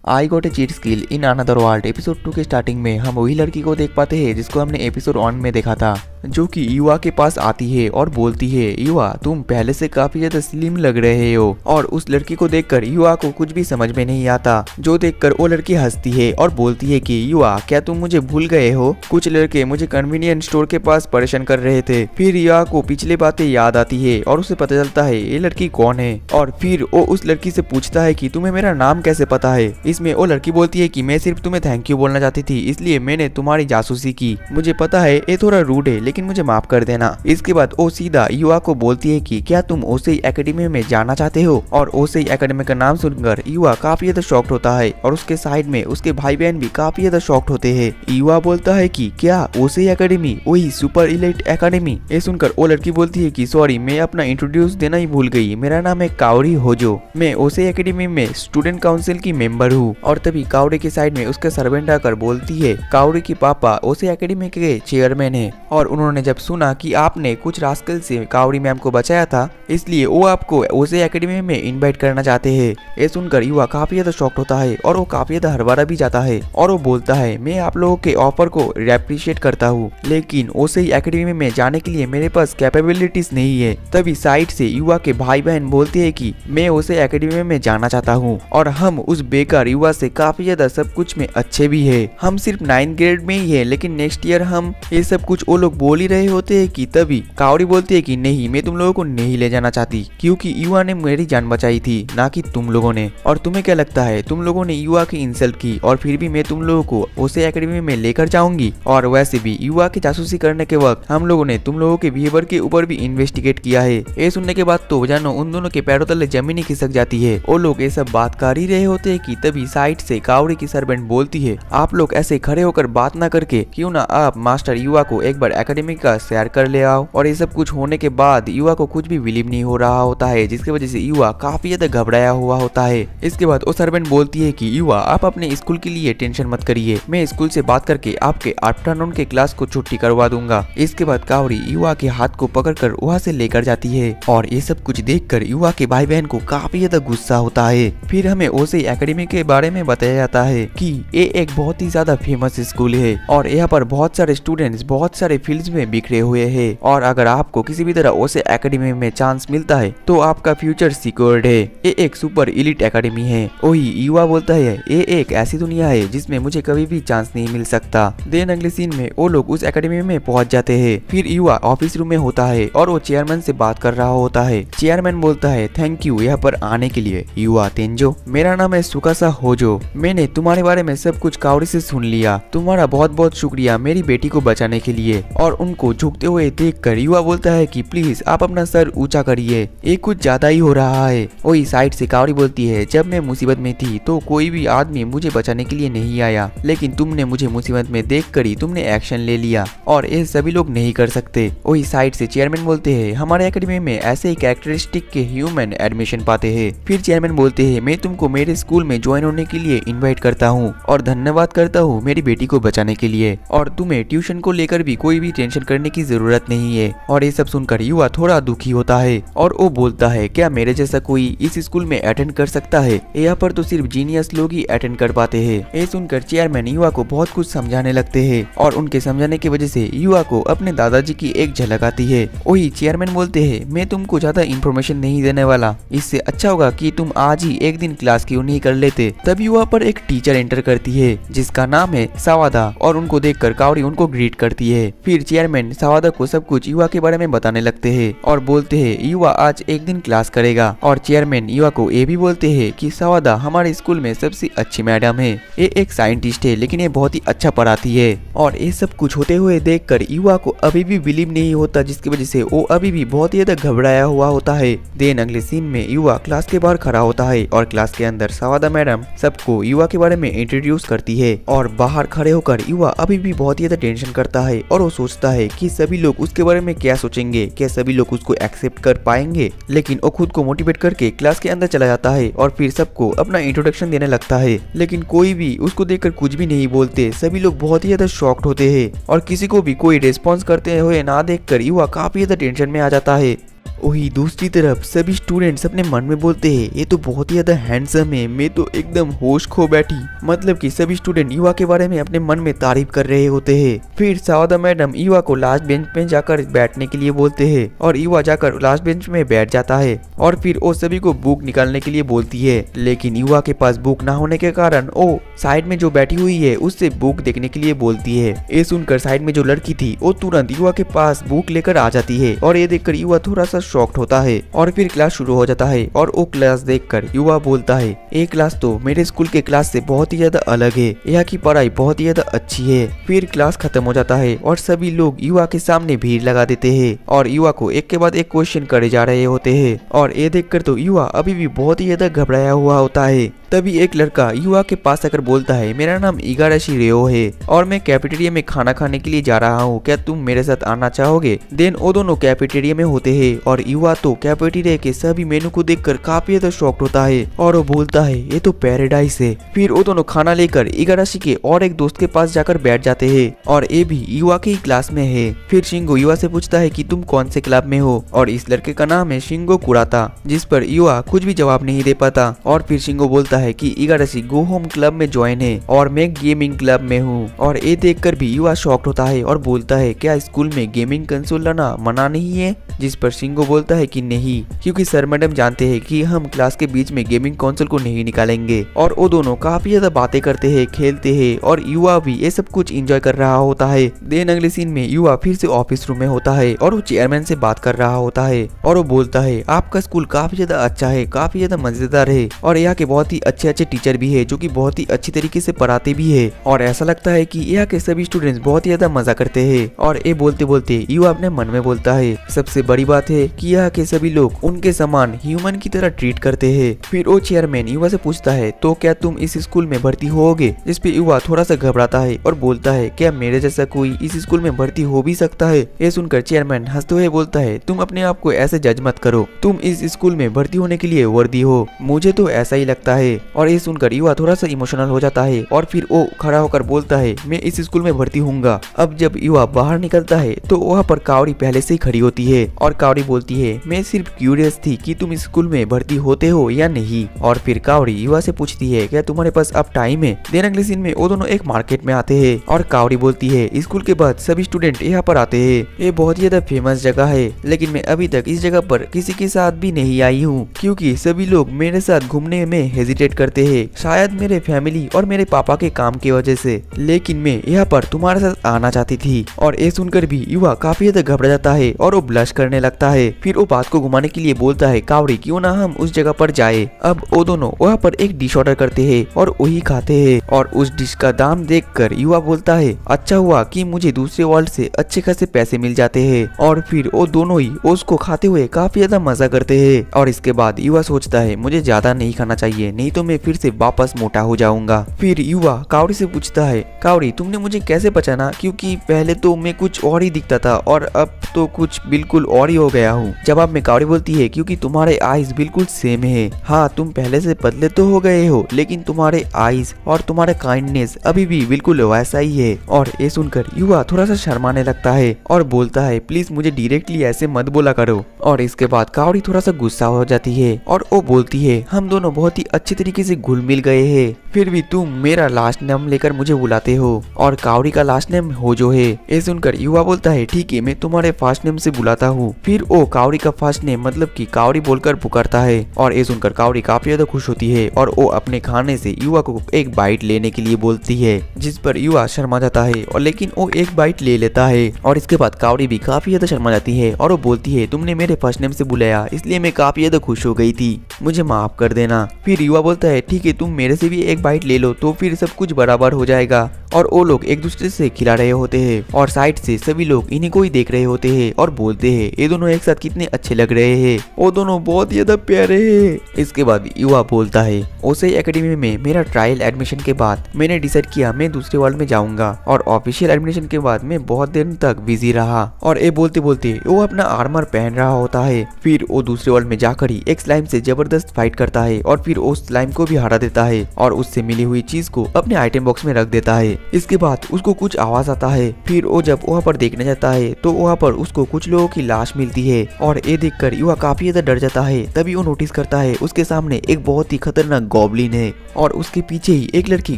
I got a cheat skill in another world episode 2 के starting में हम वही लड़की को देख पाते हैं जिसको हमने एपिसोड 1 में देखा था, जो कि युवा के पास आती है और बोलती है, युवा तुम पहले से काफी ज्यादा स्लिम लग रहे हो। और उस लड़की को देखकर युवा को कुछ भी समझ में नहीं आता, जो देखकर वो लड़की हंसती है और बोलती है कि युवा क्या तुम मुझे भूल गए हो? कुछ लड़के मुझे कन्वीनियंस स्टोर के पास परेशान कर रहे थे। फिर युवा को पिछली बातें याद आती है और उसे पता चलता है ये लड़की कौन है। और फिर वो उस लड़की से पूछता है कि तुम्हें मेरा नाम कैसे पता है? इसमें वो लड़की बोलती है कि मैं सिर्फ तुम्हें थैंक यू बोलना चाहती थी, इसलिए मैंने तुम्हारी जासूसी की। मुझे पता है ये थोड़ा रूड है, लेकिन मुझे माफ कर देना। इसके बाद वो सीधा युवा को बोलती है कि क्या तुम ओसेई एकेडमी में जाना चाहते हो? और ओसेई एकेडमी का नाम सुनकर युवा काफी ज्यादा शॉक्ड होता है और उसके साइड में उसके भाई बहन भी काफी ज्यादा शॉक्ड होते हैं। युवा बोलता है कि क्या ओसेई एकेडमी वही सुपर इलाइट एकेडमी? ये सुनकर वो लड़की बोलती है कि सॉरी मैं अपना इंट्रोड्यूस देना ही भूल गई, मेरा नाम है काओरी होजो, मैं ओसेई एकेडमी में स्टूडेंट काउंसिल की मेंबर हूँ। और तभी काओरी के साइड में उसके सर्वेंट आकर बोलती है काओरी की पापा ओसेई एकेडमी के चेयरमैन है और उन्होंने जब सुना कि आपने कुछ रास्कल से काओरी मैम को बचाया था, इसलिए वो आपको ओसेई एकेडमी में इनवाइट करना चाहते हैं। ये सुनकर युवा काफी ज्यादा शॉक्ड होता है और वो काफी ज्यादा हड़बड़ा भी जाता है और वो बोलता है मैं आप लोगों के ऑफर को अप्रिशिएट करता हूँ, लेकिन ओसेई एकेडमी में जाने के लिए मेरे पास कैपेबिलिटीज नहीं है। तभी साइड से युवा के भाई बहन बोलते हैं कि मैं ओसेई एकेडमी में जाना चाहता हूँ और हम उस बेकार युवा से काफी ज्यादा सब कुछ में अच्छे भी है। हम सिर्फ 9th ग्रेड में ही है, लेकिन नेक्स्ट ईयर हम ये सब कुछ वो लोग बोल ही रहे होते हैं कि तभी काओरी बोलती है कि नहीं मैं तुम लोगों को नहीं ले जाना चाहती, क्योंकि युवा ने मेरी जान बचाई थी ना कि तुम लोगों ने। और तुम्हें क्या लगता है तुम लोगों ने युवा की इंसल्ट की और फिर भी मैं तुम लोगों को ओसेई एकेडमी में लेकर जाऊंगी? और वैसे भी युवा की जासूसी करने के वक्त हम लोगों ने तुम लोगों के बिहेवियर के ऊपर भी इन्वेस्टिगेट किया है। ये सुनने के बाद तो जानो उन दोनों के पैरों तले जमीन ही खिसक जाती है। वो लोग ये सब बात कर ही रहे होते हैं कि तभी साइड से काओरी की सर्वेंट बोलती है आप लोग ऐसे खड़े होकर बात ना करके क्यों ना आप मास्टर युवा को एक बार एकेडमी का शेयर कर ले आओ। और ये सब कुछ होने के बाद युवा को कुछ भी बिलीव नहीं हो रहा होता है, जिसकी वजह से युवा काफी ज्यादा घबराया हुआ होता है। इसके बाद वो सर्वेंट बोलती है कि युवा आप अपने स्कूल के लिए टेंशन मत करिए, मैं स्कूल से बात करके आपके आफ्टरनून के क्लास को छुट्टी करवा दूंगा। इसके बाद काओरी युवा के हाथ को पकड़कर वहाँ से लेकर जाती है और ये सब कुछ देखकर युवा के भाई बहन को काफी ज्यादा गुस्सा होता है। फिर हमें ओसेई एकेडमी के बारे में बताया जाता है कि ये एक बहुत ही ज्यादा फेमस स्कूल है और यहाँ पर बहुत सारे स्टूडेंट्स बहुत सारे फील्ड्स में बिखरे हुए हैं और अगर आपको किसी भी तरह ओसेई एकेडमी में चांस मिलता है तो आपका फ्यूचर सिक्योर्ड है। ये एक सुपर इलीट एकेडमी है। वही युवा बोलता है ये एक ऐसी दुनिया है जिसमें मुझे कभी भी चांस नहीं मिल सकता। देन अगले सीन में वो लोग उस एकेडमी में पहुंच जाते हैं। फिर युवा ऑफिस रूम में होता है और वो चेयरमैन से बात कर रहा होता है। चेयरमैन बोलता है थैंक यू यहाँ पर आने के लिए युवा तेंजो, मेरा नाम है सुकासा होजो, मैंने तुम्हारे बारे में सब कुछ काओरी से सुन लिया, तुम्हारा बहुत बहुत शुक्रिया मेरी बेटी को बचाने के लिए। और उनको झुकते हुए देखकर युवा बोलता है कि प्लीज आप अपना सर ऊंचा करिए, ये कुछ ज्यादा ही हो रहा है। वही साइड से काओरी बोलती है जब मैं मुसीबत में थी तो कोई भी आदमी मुझे बचाने के लिए नहीं आया, लेकिन तुमने मुझे मुसीबत में देख कर ही तुमने एक्शन ले लिया और ये सभी लोग नहीं कर सकते। वही साइड से चेयरमैन बोलते हैं हमारे एकेडमी में ऐसे ही कैरेक्टरिस्टिक के ह्यूमन एडमिशन पाते हैं। फिर चेयरमैन बोलते हैं मैं तुमको मेरे स्कूल में ज्वाइन होने के लिए इन्वाइट करता हूँ और धन्यवाद करता हूँ मेरी बेटी को बचाने के लिए, और तुम्हें ट्यूशन को लेकर भी कोई भी टेंशन करने की जरूरत नहीं है। और ये सब सुनकर युवा थोड़ा दुखी होता है और वो बोलता है क्या मेरे जैसा कोई इस स्कूल में अटेंड कर सकता है? यहाँ पर तो सिर्फ जीनियस लोग ही अटेंड कर पाते हैं। ये सुनकर चेयरमैन युवा को बहुत कुछ समझाने लगते हैं और उनके समझाने की वजह से युवा को अपने दादाजी की एक झलक आती है। वही चेयरमैन बोलते हैं मैं तुमको ज्यादा इन्फॉर्मेशन नहीं देने वाला, इससे अच्छा होगा कि तुम आज ही एक दिन क्लास क्यों नहीं कर लेते। तभी युवा पर एक टीचर एंटर करती है जिसका नाम है सावादा और उनको देखकर काओरी उनको ग्रीट करती है। फिर चेयरमैन सावादा को सब कुछ युवा के बारे में बताने लगते हैं और बोलते हैं युवा आज एक दिन क्लास करेगा। और चेयरमैन युवा को ये भी बोलते हैं कि सावादा हमारे स्कूल में सबसे अच्छी मैडम है, ये एक साइंटिस्ट है लेकिन ये बहुत ही अच्छा पढ़ाती है। और ये सब कुछ होते हुए देखकर युवा को अभी भी बिलीव नहीं होता, जिसकी वजह से वो अभी भी बहुत ही ज्यादा घबराया हुआ होता है। देन अगले सीन में युवा क्लास के बाहर खड़ा होता है और क्लास के अंदर सावादा मैडम सबको युवा के बारे में इंट्रोड्यूस करती है। और बाहर खड़े होकर युवा अभी भी बहुत ही ज्यादा टेंशन करता है और वो सोचता है कि सभी लोग उसके बारे में क्या सोचेंगे, क्या सभी लोग उसको एक्सेप्ट कर पाएंगे। लेकिन वो खुद को मोटिवेट करके क्लास के अंदर चला जाता है और फिर सबको अपना इंट्रोडक्शन देने लगता है, लेकिन कोई भी उसको देखकर कुछ भी नहीं बोलते। सभी लोग बहुत ही ज्यादा शॉक्ड होते हैं और किसी को भी कोई रिस्पॉन्स करते हुए ना देखकर युवा काफी ज्यादा टेंशन में आ जाता है। वही दूसरी तरफ सभी स्टूडेंट्स अपने मन में बोलते हैं ये तो बहुत ही ज्यादा हैंडसम है, मैं तो एकदम होश खो बैठी। मतलब कि सभी स्टूडेंट युवा के बारे में अपने मन में तारीफ कर रहे होते हैं। फिर सावदा मैडम युवा को लास्ट बेंच में जाकर बैठने के लिए बोलते हैं और युवा जाकर लास्ट बेंच में बैठ जाता है और फिर वो सभी को बुक निकालने के लिए बोलती है, लेकिन युवा के पास बुक ना होने के कारण वो साइड में जो बैठी हुई है उससे बुक देखने के लिए बोलती है। ये सुनकर साइड में जो लड़की थी वो तुरंत युवा के पास बुक लेकर आ जाती है और ये देखकर युवा थोड़ा सा शॉक्ड होता है और फिर क्लास शुरू हो जाता है और वो क्लास देखकर युवा बोलता है ये क्लास तो मेरे स्कूल के क्लास से बहुत ही ज्यादा अलग है, यहाँ की पढ़ाई बहुत ही ज्यादा अच्छी है। फिर क्लास खत्म हो जाता है और सभी लोग युवा के सामने भीड़ लगा देते हैं और युवा को एक के बाद एक क्वेश्चन करे जा रहे होते हैं और ये देखकर तो युवा अभी भी बहुत ही ज्यादा घबराया हुआ होता है। तभी एक लड़का युवा के पास आकर बोलता है मेरा नाम इगाराशी रेओ है और मैं कैफेटेरिया में खाना खाने के लिए जा रहा हूँ, क्या तुम मेरे साथ आना चाहोगे? देन वो दोनों कैफेटेरिया में होते हैं और युवा तो कैफेटेरिया के सभी मेनू को देखकर काफी ज्यादा शॉक्ड होता है और वो बोलता है ये तो पैराडाइस है। फिर वो दोनों खाना लेकर इगाराशी के और एक दोस्त के पास जाकर बैठ जाते हैं और ये भी युवा के ही क्लास में है। फिर शिंगो युवा से पूछता है कि तुम कौन से क्लब में हो और इस लड़के का नाम है शिंगो कुराता, जिस पर युवा कुछ भी जवाब नहीं दे पाता और फिर शिंगो बोलता है कि इगाराशी गो होम क्लब में ज्वाइन है और मैं गेमिंग क्लब में हूँ और ये देखकर भी युवा शॉक्ड होता है और बोलता है क्या स्कूल में गेमिंग कंसोल लाना मना नहीं है? जिस पर शिंगो बोलता है कि नहीं, क्योंकि सर मैडम जानते हैं कि हम क्लास के बीच में गेमिंग कंसोल को नहीं निकालेंगे। और वो दोनों काफी ज्यादा बातें करते हैं, खेलते हैं और युवा भी ये सब कुछ एंजॉय कर रहा होता है। देन अगले सीन में युवा फिर से ऑफिस रूम में होता है और वो चेयरमैन से बात कर रहा होता है और वो बोलता है आपका स्कूल काफी ज्यादा अच्छा है, काफी ज्यादा मजेदार है और यहाँ के बहुत ही अच्छे टीचर भी है जो कि बहुत ही अच्छी तरीके से पढ़ाते भी है और ऐसा लगता है कि यहाँ के सभी स्टूडेंट्स बहुत ही ज्यादा मजा करते हैं। और ये बोलते बोलते युवा अपने मन में बोलता है सबसे बड़ी बात है कि यहाँ के सभी लोग उनके समान ह्यूमन की तरह ट्रीट करते हैं। फिर वो चेयरमैन युवा से पूछता है तो क्या तुम इस स्कूल में भर्ती होगे? जिस पे युवा थोड़ा सा घबराता है और बोलता है क्या मेरे जैसा कोई इस स्कूल में भर्ती हो भी सकता है? ये सुनकर चेयरमैन हंसते हुए बोलता है तुम अपने आप को ऐसे जज मत करो, तुम इस स्कूल में भर्ती होने के लिए वर्दी हो, मुझे तो ऐसा ही लगता है। और ये सुनकर युवा थोड़ा सा इमोशनल हो जाता है और फिर वो खड़ा होकर बोलता है मैं इस स्कूल में भर्ती होऊंगा। अब जब युवा बाहर निकलता है तो वहाँ पर कावड़ी पहले से ही खड़ी होती है और कावड़ी बोलती है मैं सिर्फ क्यूरियस थी कि तुम इस स्कूल में भर्ती होते हो या नहीं। और फिर कावड़ी युवा से पूछती है क्या तुम्हारे पास अब टाइम है? देन अगले सीन में वो दोनों एक मार्केट में आते हैं और कावड़ी बोलती है स्कूल के बाद सभी स्टूडेंट यहाँ पर आते हैं, ये बहुत ही ज्यादा फेमस जगह है, लेकिन मैं अभी तक इस जगह पर किसी के साथ भी नहीं आई हूँ क्योंकि सभी लोग मेरे साथ घूमने में हेजिटेट करते हैं, शायद मेरे फैमिली और मेरे पापा के काम की वजह से, लेकिन मैं यहाँ पर तुम्हारे साथ आना चाहती थी। और ये सुनकर भी युवा काफी ज्यादा घबरा जाता है और वो ब्लश करने लगता है। फिर वो बात को घुमाने के लिए बोलता है कावड़ी क्यों ना हम उस जगह पर जाए। अब वो दोनों वहाँ पर एक डिश ऑर्डर करते हैं और वही खाते हैं और उस डिश का दाम देखकर युवा बोलता है अच्छा हुआ कि मुझे दूसरे वर्ल्ड से अच्छे खासे पैसे मिल जाते हैं। और फिर वो दोनों ही उसको खाते हुए काफी ज्यादा मजा करते हैं। और इसके बाद युवा सोचता है मुझे ज्यादा नहीं खाना चाहिए, नहीं तो मैं फिर से वापस मोटा हो जाऊंगा। फिर युवा कावड़ी से पूछता है कावड़ी तुमने मुझे कैसे पहचाना, क्योंकि पहले तो मैं कुछ और ही दिखता था और अब तो कुछ बिल्कुल और ही हो गया हूँ। जवाब में कावड़ी बोलती है क्योंकि तुम्हारे आईज बिल्कुल सेम है, हाँ तुम पहले से पतले तो हो गए हो लेकिन तुम्हारे आईज और तुम्हारा काइंडनेस अभी भी बिल्कुल वैसा ही है। और ये सुनकर युवा थोड़ा सा शर्माने लगता है और बोलता है प्लीज मुझे डायरेक्टली ऐसे मत बोला करो। और इसके बाद कावड़ी थोड़ा सा गुस्सा हो जाती है और वो बोलती है हम दोनों बहुत ही अच्छे तरीके से घुल मिल गए हैं, फिर भी तुम मेरा लास्ट नेम लेकर मुझे बुलाते हो और कावड़ी का लास्ट नेम होजो है। ये सुनकर युवा बोलता है ठीक है मैं तुम्हारे फर्स्ट नेम से बुलाता हूँ। फिर वो कावड़ी का फर्स्ट नेम मतलब कि कावड़ी बोलकर पुकारता है और ये सुनकर कावड़ी काफी ज्यादा खुश होती है और वो अपने खाने से युवा को एक बाइट लेने के लिए बोलती है, जिस पर युवा शर्मा जाता है और लेकिन वो एक बाइट ले लेता है। और इसके बाद कावड़ी भी काफी ज्यादा शर्मा जाती है और वो बोलती है तुमने मेरे फर्स्ट नेम से बुलाया इसलिए मैं काफी ज्यादा खुश हो गई थी, मुझे माफ कर देना। फिर युवा बोलता है ठीक है तुम मेरे से भी एक बाइट ले लो तो फिर सब कुछ बराबर हो जाएगा। और वो लोग एक दूसरे से खिला रहे होते हैं और साइड से सभी लोग इन्हीं को ही देख रहे होते हैं और बोलते हैं ये दोनों एक साथ कितने अच्छे लग रहे हैं, वो दोनों बहुत ही ज्यादा प्यारे हैं। इसके बाद युवा बोलता है ओसेई एकेडमी में मेरा ट्रायल एडमिशन के बाद मैंने डिसाइड किया मैं दूसरे वर्ल्ड में जाऊंगा और ऑफिशियल एडमिशन के बाद मैं बहुत देर तक बिजी रहा। और ये बोलते बोलते वो अपना आर्मर पहन रहा होता है। फिर वो दूसरे वर्ल्ड में जाकर ही एक स्लाइम से जबरदस्त फाइट करता है और फिर वो स्लाइम टाइम को भी हरा देता है और उससे मिली हुई चीज को अपने आइटम बॉक्स में रख देता है। इसके बाद उसको कुछ आवाज आता है। फिर वो जब वहाँ पर देखने जाता है तो वहाँ पर उसको कुछ लोगों की लाश मिलती है और ये देखकर युवा काफी ज्यादा डर जाता है। तभी वो नोटिस करता है उसके सामने एक बहुत ही खतरनाक गॉब्लिन है और उसके पीछे ही एक लड़की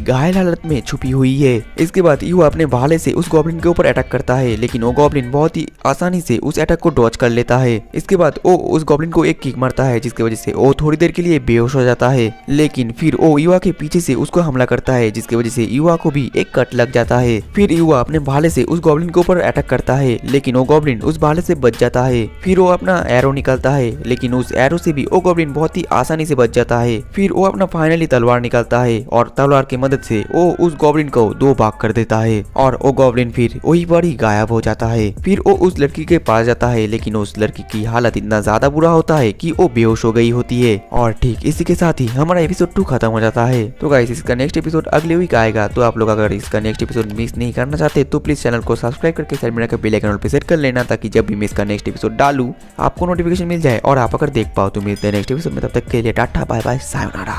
घायल हालत में छुपी हुई है। इसके बाद युवा अपने भाले से उस गॉब्लिन के ऊपर अटैक करता है, लेकिन वो गॉब्लिन बहुत ही आसानी से उस अटैक को डॉज कर लेता है। इसके बाद वो उस गॉब्लिन को एक किक मारता है, जिसकी वजह से वो थोड़ी देर के लिए बेहोश हो जाता है। लेकिन फिर वो युवा के पीछे से उसको हमला करता है, जिसकी वजह से युवा को भी एक कट लग जाता है। फिर युवा अपने भाले से उस गॉब्लिन के ऊपर अटैक करता है, लेकिन वो गॉब्लिन उस भाले से बच जाता है। फिर वो अपना एरो निकालता है, लेकिन उस एरो से भी वो गॉब्लिन बहुत ही आसानी से बच जाता है। फिर वो अपना फाइनली तलवार निकालता है और तलवार की मदद से वो उस गॉब्लिन को दो भाग कर देता है और वो गॉब्लिन फिर वही पर ही गायब हो जाता है। फिर वो उस लड़की के पास जाता है, लेकिन उस लड़की की हालत इतना ज्यादा बुरा होता है कि वो बेहोश हो गई होती है। और ठीक इसी के साथ ही हमारा एपिसोड 2 खत्म हो जाता है। तो गाइस इसका नेक्स्ट एपिसोड अगले वीक आएगा, तो आप लोग अगर इसका नेक्स्ट एपिसोड मिस नहीं करना चाहते तो प्लीज चैनल को सब्सक्राइब करके साइड में रखकर बेल आइकन पे सेट कर लेना, ताकि जब भी मैं इसका नेक्स्ट एपिसोड डालूं आपको नोटिफिकेशन मिल जाए और आप अगर देख पाओ तो मिलते हैं नेक्स्ट एपिसोड में। तब तक के लिए टाटा बाय बाय सायोनारा।